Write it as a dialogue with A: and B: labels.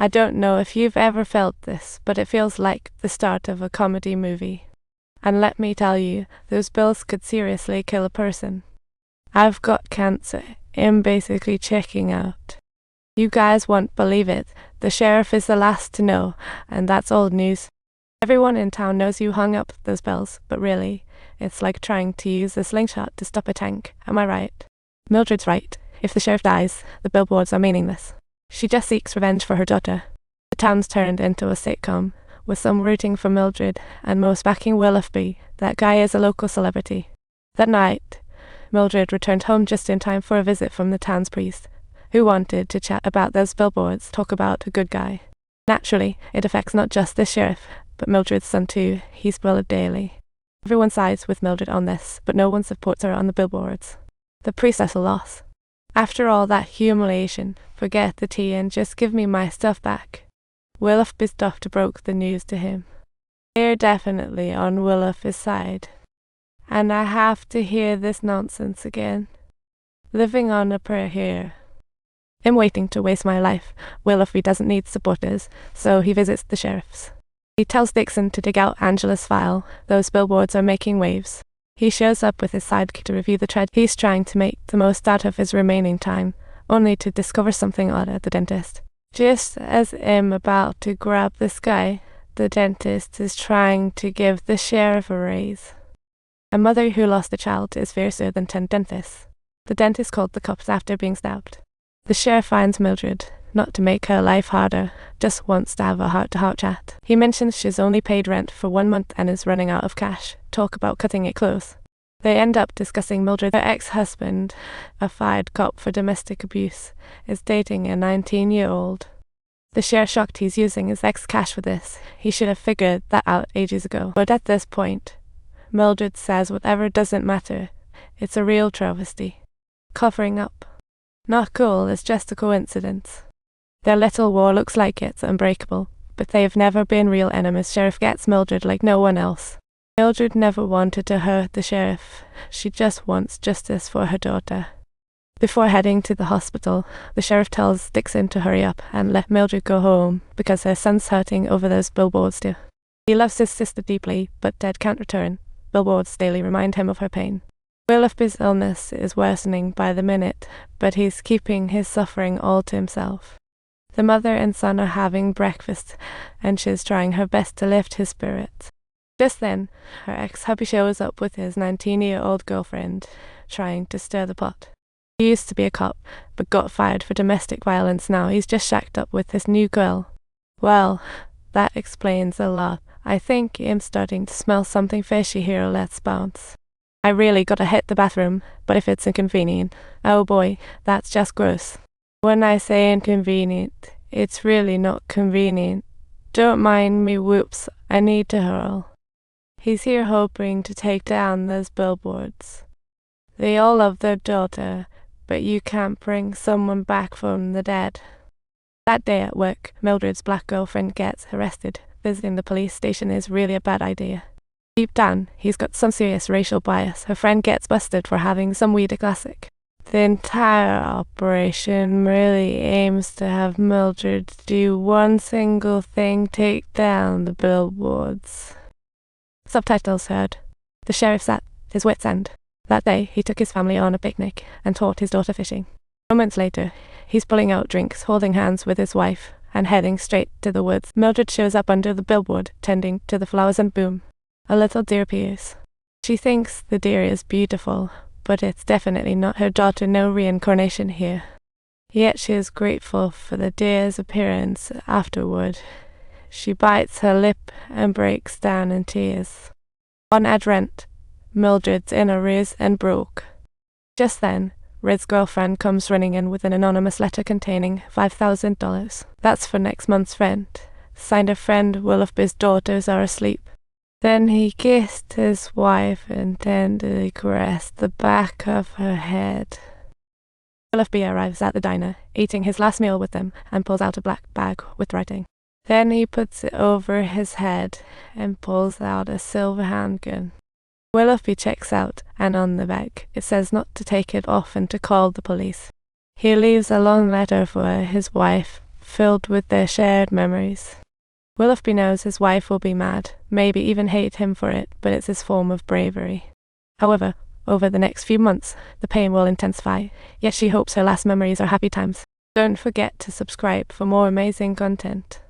A: I don't know if you've ever felt this, but it feels like the start of a comedy movie. And let me tell you, those bills could seriously kill a person. I've got cancer. I'm basically checking out. You guys won't believe it. The sheriff is the last to know, and that's old news. Everyone in town knows you hung up those bells, but really, it's like trying to use a slingshot to stop a tank. Am I right? Mildred's right. If the sheriff dies, the billboards are meaningless. She just seeks revenge for her daughter. The town's turned into a sitcom, with some rooting for Mildred and most backing Willoughby. That guy is a local celebrity. That night, Mildred returned home just in time for a visit from the town's priest, who wanted to chat about those billboards, talk about a good guy. Naturally, it affects not just the sheriff, but Mildred's son too. He's bullied daily. Everyone sides with Mildred on this, but no one supports her on the billboards. The priest has a loss. After all that humiliation, forget the tea and just give me my stuff back. Willoughby's doctor broke the news to him. They're definitely on Willoughby's side. And I have to hear this nonsense again. Living on a prayer here. I'm waiting to waste my life. Willoughby doesn't need supporters, so he visits the sheriff's. He tells Dixon to dig out Angela's file. Those billboards are making waves. He shows up with his sidekick to review the thread. He's trying to make the most out of his remaining time, only to discover something odd at the dentist. Just as I'm about to grab this guy, the dentist is trying to give the sheriff a raise. A mother who lost a child is fiercer than 10 dentists. The dentist called the cops after being stabbed. The sheriff finds Mildred, not to make her life harder, just wants to have a heart-to-heart chat. He mentions she's only paid rent for 1 month and is running out of cash. Talk about cutting it close. They end up discussing Mildred. Her ex-husband, a fired cop for domestic abuse, is dating a 19-year-old. The sheriff's shocked he's using his ex-cash for this. He should have figured that out ages ago. But at this point, Mildred says whatever doesn't matter. It's a real travesty. Covering up. Not cool, it's just a coincidence. Their little war looks like it's unbreakable, but they've never been real enemies. Sheriff gets Mildred like no one else. Mildred never wanted to hurt the sheriff. She just wants justice for her daughter. Before heading to the hospital, the sheriff tells Dixon to hurry up and let Mildred go home because her son's hurting over those billboards too. He loves his sister deeply, but Dad can't return. Billboards daily remind him of her pain. Willoughby's illness is worsening by the minute, but he's keeping his suffering all to himself. The mother and son are having breakfast, and she's trying her best to lift his spirits. Just then, her ex-hubby shows up with his 19-year-old girlfriend, trying to stir the pot. He used to be a cop, but got fired for domestic violence. Now he's just shacked up with his new girl. Well, that explains a lot. I think I'm starting to smell something fishy here. Let's bounce. I really gotta hit the bathroom, but if it's inconvenient, oh boy, that's just gross. When I say inconvenient, it's really not convenient. Don't mind me, whoops, I need to hurl. He's here hoping to take down those billboards. They all love their daughter, but you can't bring someone back from the dead. That day at work, Mildred's black girlfriend gets arrested. Visiting the police station is really a bad idea. Deep down, he's got some serious racial bias. Her friend gets busted for having some weed classic. The entire operation really aims to have Mildred do one single thing: take down the billboards. Subtitles heard. The sheriff's at his wit's end. That day, he took his family on a picnic and taught his daughter fishing. Moments later, he's pulling out drinks, holding hands with his wife, and heading straight to the woods. Mildred shows up under the billboard, tending to the flowers, and boom, a little deer appears. She thinks the deer is beautiful, but it's definitely not her daughter. No reincarnation here. Yet she is grateful for the deer's appearance afterward. She bites her lip and breaks down in tears. On ad rent, Mildred's in arrears and broke. Just then, Red's girlfriend comes running in with an anonymous letter containing $5,000. That's for next month's rent. Signed, a friend Willoughby's daughters are asleep. Then he kissed his wife and tenderly caressed the back of her head. Willoughby arrives at the diner, eating his last meal with them, and pulls out a black bag with writing. Then he puts it over his head and pulls out a silver handgun. Willoughby checks out, and on the bag it says not to take it off and to call the police. He leaves a long letter for his wife, filled with their shared memories. Willoughby knows his wife will be mad, maybe even hate him for it, but it's his form of bravery. However, over the next few months, the pain will intensify, yet she hopes her last memories are happy times. Don't forget to subscribe for more amazing content.